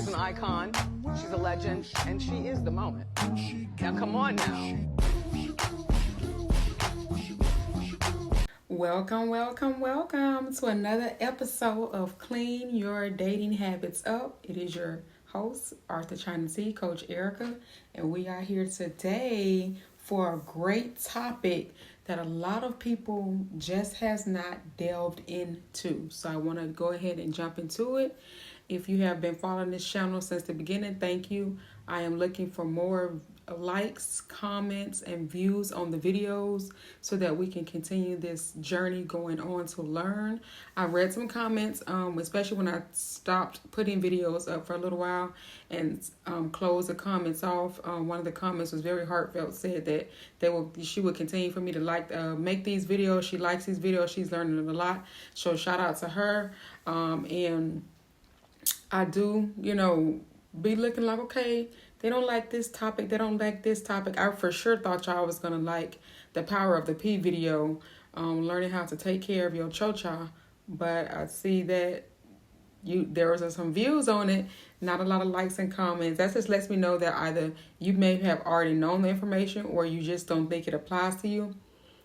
an icon, she's a legend, and she is the moment. Now come on now. Welcome to another episode of Clean Your Dating Habits Up. It is your host, Arthur China T, Coach Erica, and we are here today for a great topic that a lot of people just has not delved into. So I want to go ahead and jump into it. If you have been following this channel since the beginning, thank you. I am looking for more likes, comments, and views on the videos so that we can continue this journey going on to learn. I read some comments, especially when I stopped putting videos up for a little while and closed the comments off. One of the comments was very heartfelt, said that she would continue for me to make these videos. She likes these videos. She's learning a lot. So shout out to her. And I do, be looking like, okay, they don't like this topic. They don't like this topic. I for sure thought y'all was going to like the Power of the P video, learning how to take care of your chocha. But I see that there was some views on it, not a lot of likes and comments. That just lets me know that either you may have already known the information or you just don't think it applies to you.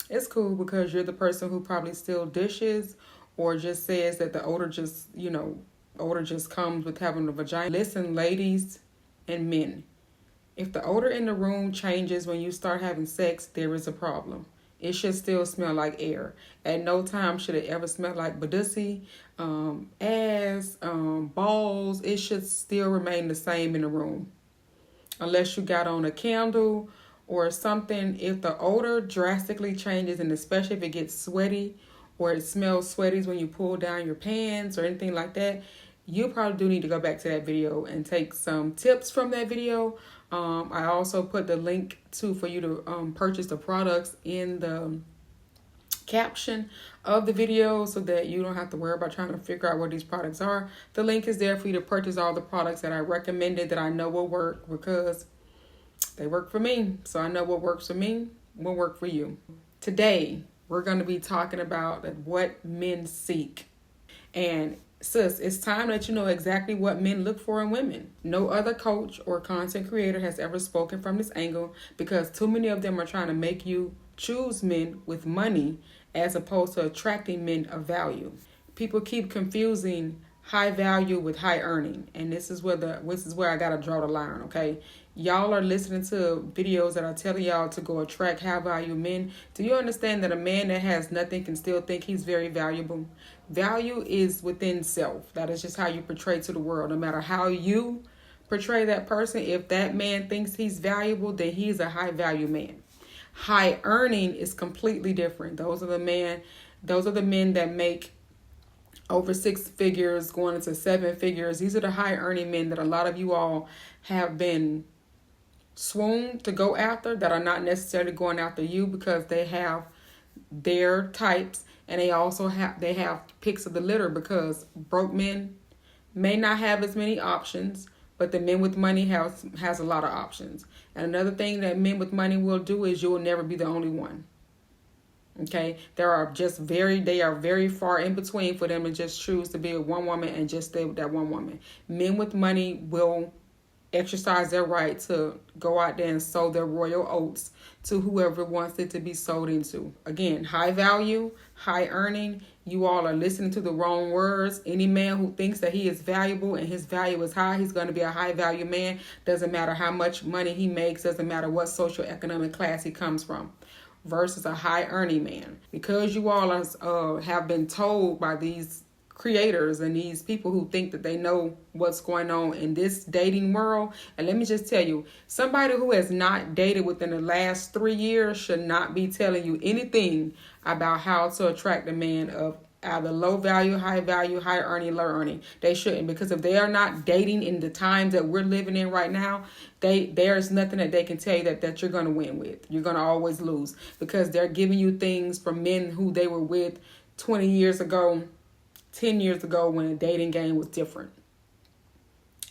It's cool because you're the person who probably still dishes or just says that the odor just comes with having a vagina. Listen, ladies and men, if the odor in the room changes when you start having sex, there is a problem. It should still smell like air. At no time should it ever smell like badussi, ass, balls. It should still remain the same in the room. Unless you got on a candle or something, if the odor drastically changes, and especially if it gets sweaty or it smells sweaty when you pull down your pants or anything like that, you probably do need to go back to that video and take some tips from that video. I also put the link for you to purchase the products in the caption of the video so that you don't have to worry about trying to figure out what these products are. The link is there for you to purchase all the products that I recommended that I know will work because they work for me. So I know what works for me will work for you. Today, we're going to be talking about what men seek. And sis, it's time that you know exactly what men look for in women. No other coach or content creator has ever spoken from this angle because too many of them are trying to make you choose men with money as opposed to attracting men of value. People keep confusing high value with high earning, and this is where I gotta draw the line. Okay, y'all are listening to videos that are telling y'all to go attract high value men. Do you understand that a man that has nothing can still think he's very valuable? Value is within self. That is just how you portray to the world. No matter how you portray that person, if that man thinks he's valuable, then he's a high value man. High earning is completely different. Those are the men that make over 6 figures, going into 7 figures. These are the high earning men that a lot of you all have been swooned to go after, that are not necessarily going after you because they have their types, and they also have picks of the litter because broke men may not have as many options, but the men with money has a lot of options. And another thing that men with money will do is you will never be the only one. Okay, they are very far in between for them to just choose to be with one woman and just stay with that one woman. Men with money will exercise their right to go out there and sow their royal oats to whoever wants it to be sold into. Again, high value, high earning. You all are listening to the wrong words. Any man who thinks that he is valuable and his value is high, he's going to be a high value man. Doesn't matter how much money he makes. Doesn't matter what social economic class he comes from. Versus a high earning man. Because you all have been told by these creators and these people who think that they know what's going on in this dating world. And let me just tell you, somebody who has not dated within the last 3 years should not be telling you anything about how to attract a man of either low value, high earning, low earning. They shouldn't, because if they are not dating in the times that we're living in right now, there's nothing that they can tell you that you're going to win with. You're going to always lose because they're giving you things from men who they were with 20 years ago, 10 years ago when the dating game was different.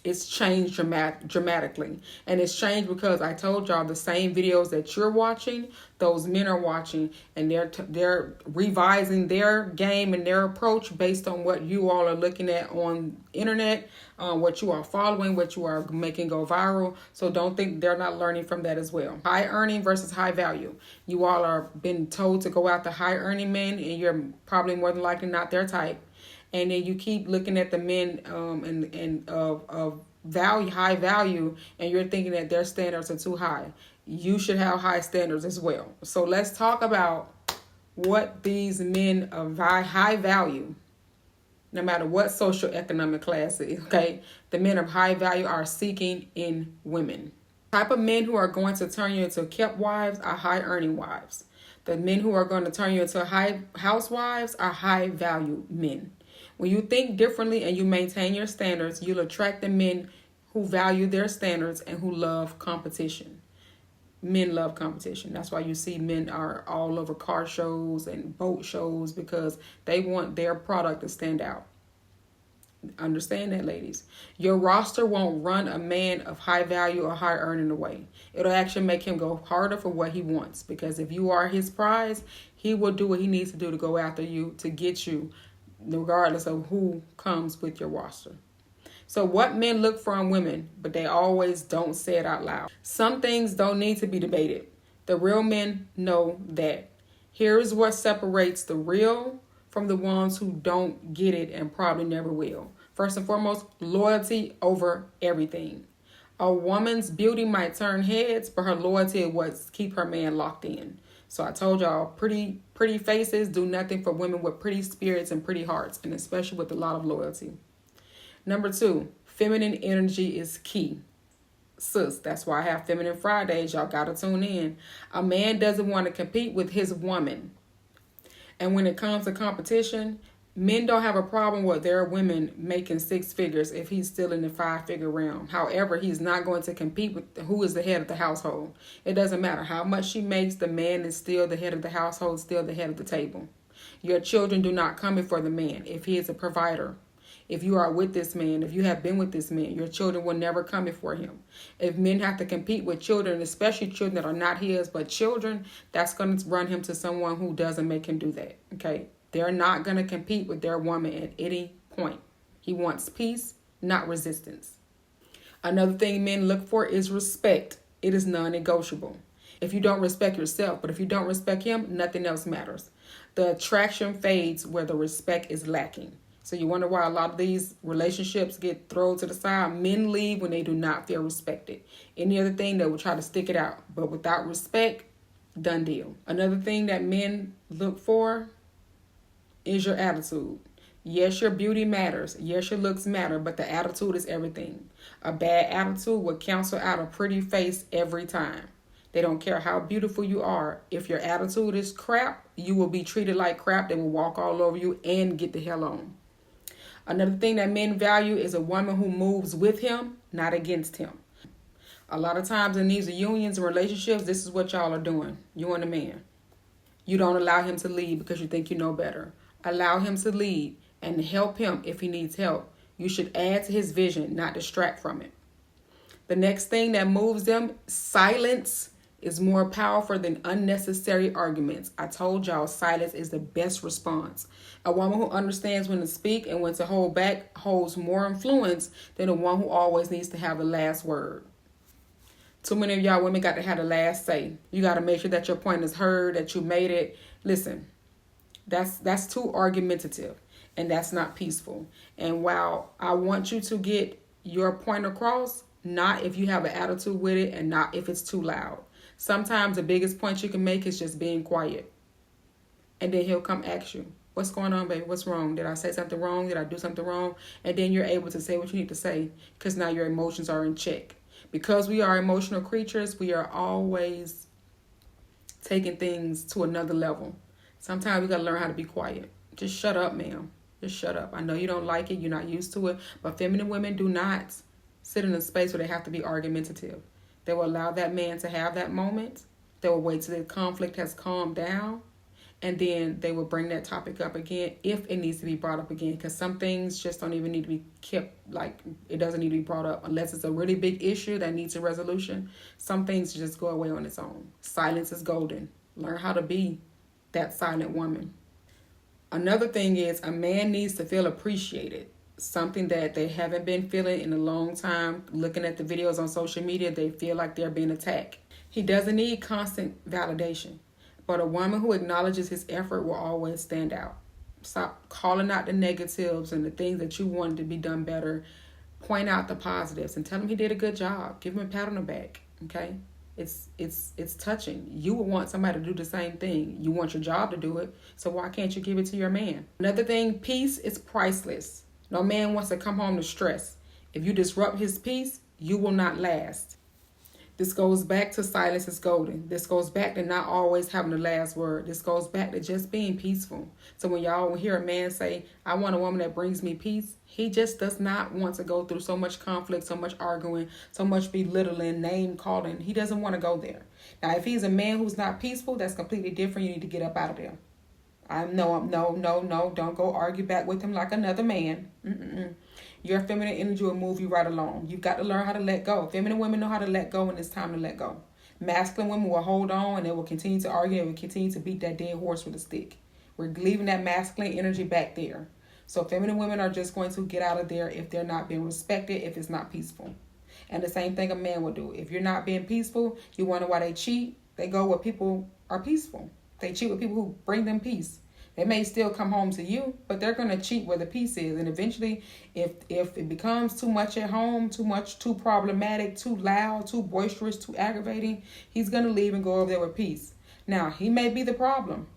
It's changed dramatically. And it's changed because I told y'all the same videos that you're watching, those men are watching, and they're revising their game and their approach based on what you all are looking at on internet, what you are following, what you are making go viral. So don't think they're not learning from that as well. High earning versus high value. You all are been told to go after high earning men, and you're probably more than likely not their type. And then you keep looking at the men of value, high value, and you're thinking that their standards are too high. You should have high standards as well. So let's talk about what these men of high value, no matter what socioeconomic class it is, okay? The men of high value are seeking in women. The type of men who are going to turn you into kept wives are high earning wives. The men who are going to turn you into high housewives are high value men. When you think differently and you maintain your standards, you'll attract the men who value their standards and who love competition. Men love competition. That's why you see men are all over car shows and boat shows, because they want their product to stand out. Understand that, ladies. Your roster won't run a man of high value or high earning away. It'll actually make him go harder for what he wants, because if you are his prize, he will do what he needs to do to go after you, to get you, regardless of who comes with your roster. So what men look for in women, but they always don't say it out loud. Some things don't need to be debated. The real men know that. Here's what separates the real from the ones who don't get it and probably never will. First and foremost, loyalty over everything. A woman's beauty might turn heads, but her loyalty is what keep her man locked in. So I told y'all, pretty faces do nothing for women with pretty spirits and pretty hearts, and especially with a lot of loyalty. Number 2, feminine energy is key. Sis, that's why I have Feminine Fridays. Y'all got to tune in. A man doesn't want to compete with his woman. And when it comes to competition, men don't have a problem with their women making 6 figures if he's still in the 5-figure realm. However, he's not going to compete with who is the head of the household. It doesn't matter how much she makes, the man is still the head of the household, still the head of the table. Your children do not come before the man if he is a provider. If you are with this man, if you have been with this man, your children will never come before him. If men have to compete with children, especially children that are not his, but children, that's going to run him to someone who doesn't make him do that, okay? They're not going to compete with their woman at any point. He wants peace, not resistance. Another thing men look for is respect. It is non-negotiable. If you don't respect yourself, but if you don't respect him, nothing else matters. The attraction fades where the respect is lacking. So you wonder why a lot of these relationships get thrown to the side. Men leave when they do not feel respected. Any other thing, they will try to stick it out. But without respect, done deal. Another thing that men look for is your attitude. Yes, your beauty matters. Yes, your looks matter, but the attitude is everything. A bad attitude will cancel out a pretty face every time. They don't care how beautiful you are. If your attitude is crap, you will be treated like crap. They will walk all over you and get the hell on. Another thing that men value is a woman who moves with him, not against him. A lot of times in these unions and relationships, this is what y'all are doing. You and a man. You don't allow him to lead because you think you know better. Allow him to lead and help him if he needs help. You should add to his vision, not distract from it. The next thing that moves them, silence is more powerful than unnecessary arguments. I told y'all silence is the best response. A woman who understands when to speak and when to hold back holds more influence than a one who always needs to have the last word. Too many of y'all women got to have the last say. You got to make sure that your point is heard, that you made it. Listen, that's too argumentative, and that's not peaceful. And while I want you to get your point across, not if you have an attitude with it and not if it's too loud. Sometimes the biggest point you can make is just being quiet. And then he'll come ask you, what's going on, baby? What's wrong? Did I say something wrong? Did I do something wrong? And then you're able to say what you need to say because now your emotions are in check. Because we are emotional creatures, we are always taking things to another level. Sometimes we got to learn how to be quiet. Just shut up, ma'am. Just shut up. I know you don't like it. You're not used to it. But feminine women do not sit in a space where they have to be argumentative. They will allow that man to have that moment. They will wait till the conflict has calmed down. And then they will bring that topic up again if it needs to be brought up again. Because some things just don't even need to be kept, like, it doesn't need to be brought up unless it's a really big issue that needs a resolution. Some things just go away on its own. Silence is golden. Learn how to be that silent woman. Another thing is a man needs to feel appreciated. Something that they haven't been feeling in a long time. Looking at the videos on social media, they feel like they're being attacked. He doesn't need constant validation. But a woman who acknowledges his effort will always stand out. Stop calling out the negatives and the things that you wanted to be done better. Point out the positives and tell him he did a good job. Give him a pat on the back. Okay? It's touching. You would want somebody to do the same thing. You want your job to do it. So why can't you give it to your man? Another thing, peace is priceless. No man wants to come home to stress. If you disrupt his peace, you will not last. This goes back to silence is golden. This goes back to not always having the last word. This goes back to just being peaceful. So when y'all hear a man say, I want a woman that brings me peace, he just does not want to go through so much conflict, so much arguing, so much belittling, name calling. He doesn't want to go there. Now, if he's a man who's not peaceful, that's completely different. You need to get up out of there. No, don't go argue back with him like another man. Your feminine energy will move you right along. You've got to learn how to let go. Feminine women know how to let go when it's time to let go. Masculine women will hold on and they will continue to argue. They will continue to beat that dead horse with a stick. We're leaving that masculine energy back there. So feminine women are just going to get out of there if they're not being respected, if it's not peaceful. And the same thing a man will do. If you're not being peaceful, you wonder why they cheat. They go where people are peaceful. They cheat with people who bring them peace. They may still come home to you, but they're going to cheat where the peace is. And eventually, if it becomes too much at home, too problematic, too loud, too boisterous, too aggravating, he's going to leave and go over there with peace. Now, he may be the problem.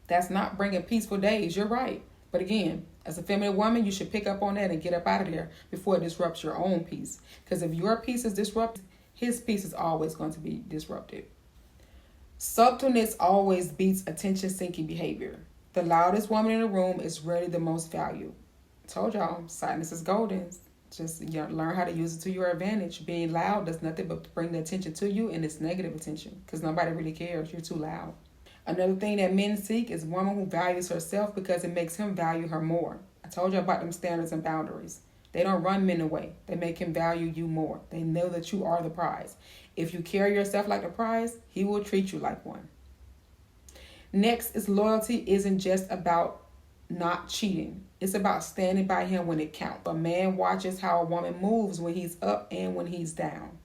That's not bringing peaceful days. You're right. But again, as a feminine woman, you should pick up on that and get up out of there before it disrupts your own peace. Because if your peace is disrupted, his peace is always going to be disrupted. Subtleness always beats attention-seeking behavior. The loudest woman in the room is rarely the most valued. Told y'all, silence is golden. Just learn how to use it to your advantage. Being loud does nothing but bring the attention to you, and it's negative attention because nobody really cares. You're too loud. Another thing that men seek is a woman who values herself because it makes him value her more. I told you about them standards and boundaries. They don't run men away. They make him value you more. They know that you are the prize. If you carry yourself like a prize, he will treat you like one. Next is loyalty isn't just about not cheating. It's about standing by him when it counts. A man watches how a woman moves when he's up and when he's down.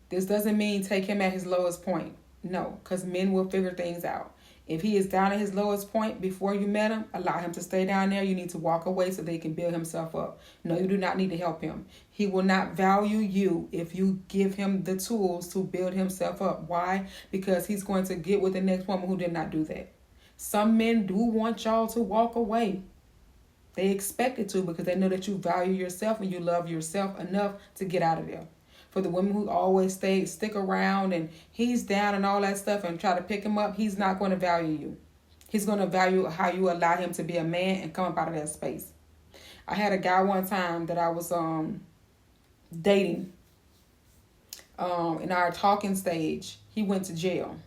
This doesn't mean take him at his lowest point. No, because men will figure things out. If he is down at his lowest point before you met him, allow him to stay down there. You need to walk away so that he can build himself up. No, you do not need to help him. He will not value you if you give him the tools to build himself up. Why? Because he's going to get with the next woman who did not do that. Some men do want y'all to walk away. They expect it to because they know that you value yourself and you love yourself enough to get out of there. For the women who always stick around and he's down and all that stuff and try to pick him up, he's not going to value you. He's going to value how you allow him to be a man and come up out of that space. I had a guy one time that I was dating. In our talking stage, he went to jail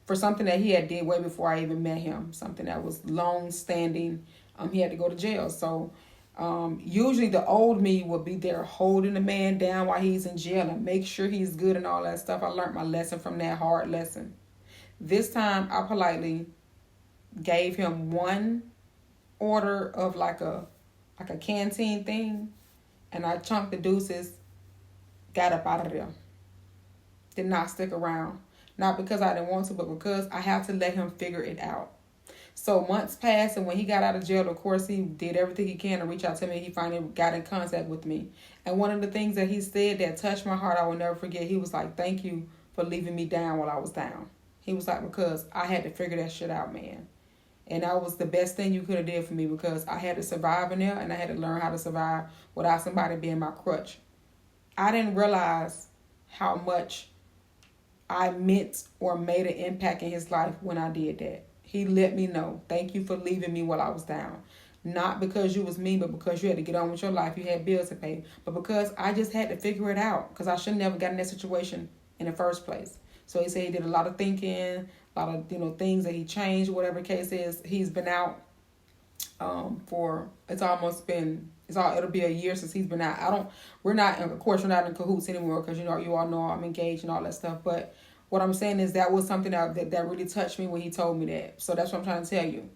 for something that he had did way before I even met him. Something that was long standing. He had to go to jail. So usually the old me would be there holding the man down while he's in jail and make sure he's good and all that stuff. I learned my lesson from that hard lesson. This time I politely gave him one order of like a canteen thing, and I chunked the deuces, got up out of there. Did not stick around. Not because I didn't want to, but because I have to let him figure it out. So months passed, and when he got out of jail, of course, he did everything he can to reach out to me. He finally got in contact with me. And one of the things that he said that touched my heart, I will never forget, he was like, thank you for leaving me down while I was down. He was like, because I had to figure that shit out, man. And that was the best thing you could have did for me because I had to survive in there, and I had to learn how to survive without somebody being my crutch. I didn't realize how much I meant or made an impact in his life when I did that. He let me know, thank you for leaving me while I was down. Not because you was mean, but because you had to get on with your life. You had bills to pay. But because I just had to figure it out. Because I should never got in that situation in the first place. So he said he did a lot of thinking, a lot of things that he changed, whatever the case is. He's been out for it'll be a year since he's been out. We're not in cahoots anymore, because you all know I'm engaged and all that stuff. But what I'm saying is that was something that really touched me when he told me that. So that's what I'm trying to tell you.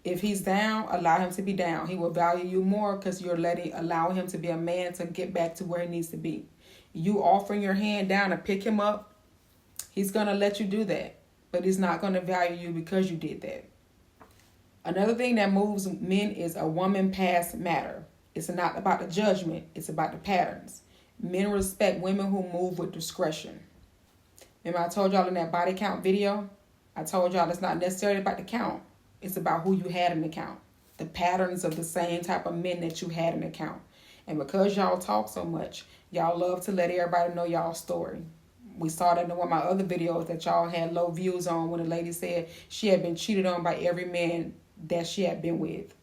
If he's down, allow him to be down. He will value you more because you're allowing him to be a man to get back to where he needs to be. You offering your hand down to pick him up, he's going to let you do that. But he's not going to value you because you did that. Another thing that moves men is a woman past matter. It's not about the judgment. It's about the patterns. Men respect women who move with discretion. Remember I told y'all in that body count video? I told y'all it's not necessarily about the count. It's about who you had in the count. The patterns of the same type of men that you had in the count. And because y'all talk so much, y'all love to let everybody know y'all's story. We saw that in one of my other videos that y'all had low views on, when a lady said she had been cheated on by every man that she had been with.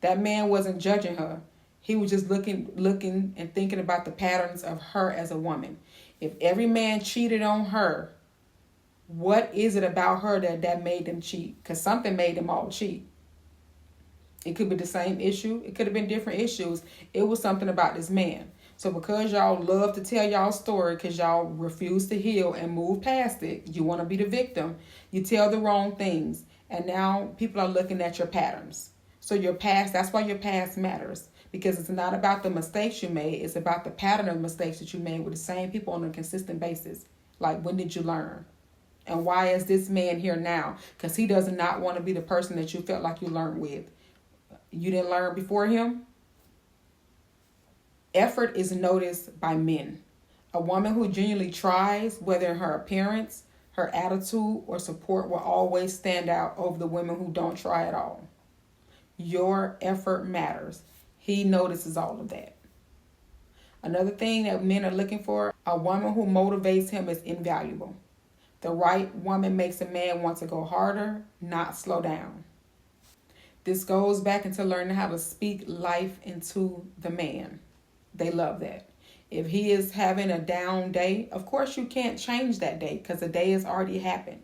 That man wasn't judging her. He was just looking and thinking about the patterns of her as a woman. If every man cheated on her, what is it about her that made them cheat? Because something made them all cheat. It could be the same issue. It could have been different issues. It was something about this man. So because y'all love to tell y'all story, because y'all refuse to heal and move past it, you want to be the victim, you tell the wrong things. And now people are looking at your patterns. So your past, that's why your past matters. Because it's not about the mistakes you made. It's about the pattern of mistakes that you made with the same people on a consistent basis. Like, when did you learn? And why is this man here now? Because he does not want to be the person that you felt like you learned with. You didn't learn before him. Effort is noticed by men. A woman who genuinely tries, whether in her appearance, her attitude, or support, will always stand out over the women who don't try at all. Your effort matters. He notices all of that. Another thing that men are looking for, a woman who motivates him is invaluable. The right woman makes a man want to go harder, not slow down. This goes back into learning how to speak life into the man. They love that. If he is having a down day, of course you can't change that day because the day has already happened.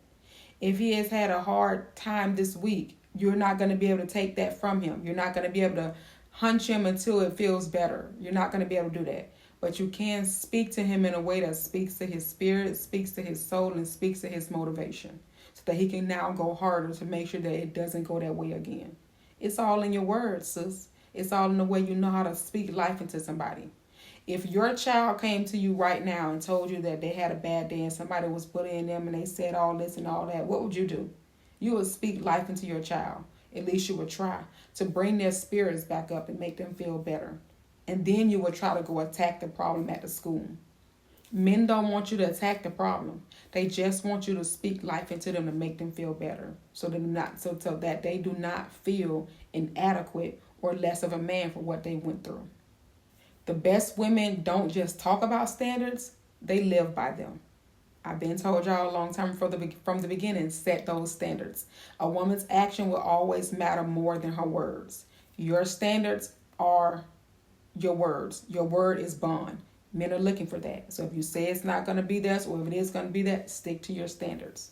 If he has had a hard time this week, you're not going to be able to take that from him. You're not going to be able to hunch him until it feels better. You're not going to be able to do that. But you can speak to him in a way that speaks to his spirit, speaks to his soul, and speaks to his motivation, so that he can now go harder to make sure that it doesn't go that way again. It's all in your words, sis. It's all in the way you know how to speak life into somebody. If your child came to you right now and told you that they had a bad day and somebody was bullying them and they said all this and all that, what would you do? You would speak life into your child. At least you would try to bring their spirits back up and make them feel better. And then you would try to go attack the problem at the school. Men don't want you to attack the problem. They just want you to speak life into them to make them feel better. So that they do not feel inadequate or less of a man for what they went through. The best women don't just talk about standards, they live by them. I've been told y'all a long time from the beginning, set those standards. A woman's action will always matter more than her words. Your standards are your words. Your word is bond. Men are looking for that. So if you say it's not going to be that, or if it is going to be that, stick to your standards.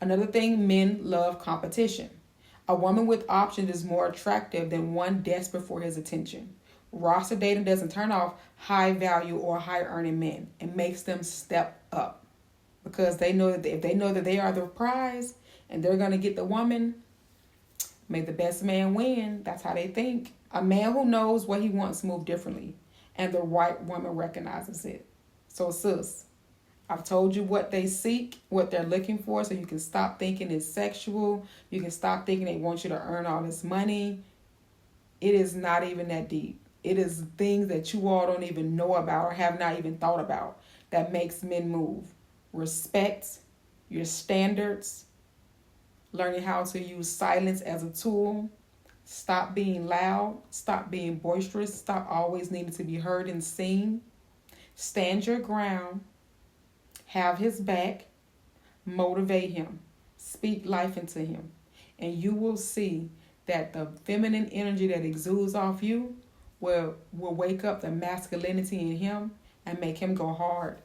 Another thing, men love competition. A woman with options is more attractive than one desperate for his attention. Roster dating doesn't turn off high value or high earning men. It makes them step up, because they know that if they know that they are the prize and they're going to get the woman, may the best man win. That's how they think. A man who knows what he wants moves differently, and the right woman recognizes it. So sis, I've told you what they seek, what they're looking for, so you can stop thinking it's sexual. You can stop thinking they want you to earn all this money. It is not even that deep. It is things that you all don't even know about or have not even thought about that makes men move. Respect your standards, learning how to use silence as a tool. Stop being loud. Stop being boisterous. Stop always needing to be heard and seen. Stand your ground. Have his back. Motivate him. Speak life into him. And you will see that the feminine energy that exudes off you will wake up the masculinity in him and make him go hard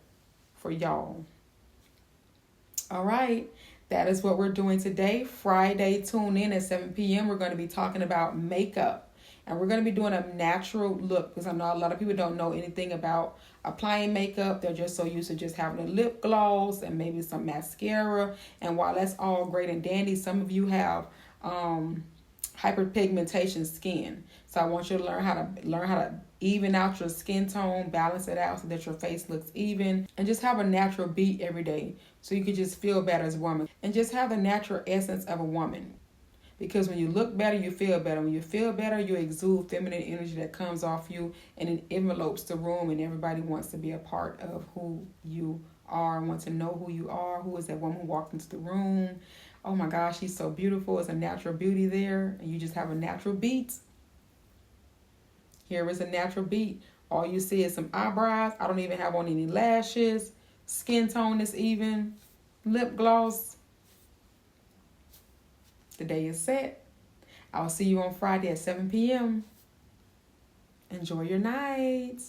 for y'all. All right. That is what we're doing today. Friday, tune in at 7 p.m. We're going to be talking about makeup. And we're going to be doing a natural look, because I know a lot of people don't know anything about applying makeup. They're just so used to just having a lip gloss and maybe some mascara. And while that's all great and dandy, some of you have hyperpigmentation skin. So I want you to learn how to even out your skin tone, balance it out so that your face looks even, and just have a natural beat every day so you can just feel better as a woman, and just have the natural essence of a woman. Because when you look better, you feel better. When you feel better, you exude feminine energy that comes off you, and it envelopes the room, and everybody wants to be a part of who you are, want to know who you are. Who is that woman who walked into the room? Oh my gosh, she's so beautiful. It's a natural beauty there, and you just have a natural beat. Here is a natural beat. All you see is some eyebrows. I don't even have on any lashes. Skin tone is even. Lip gloss. The day is set. I'll see you on Friday at 7 p.m. Enjoy your night.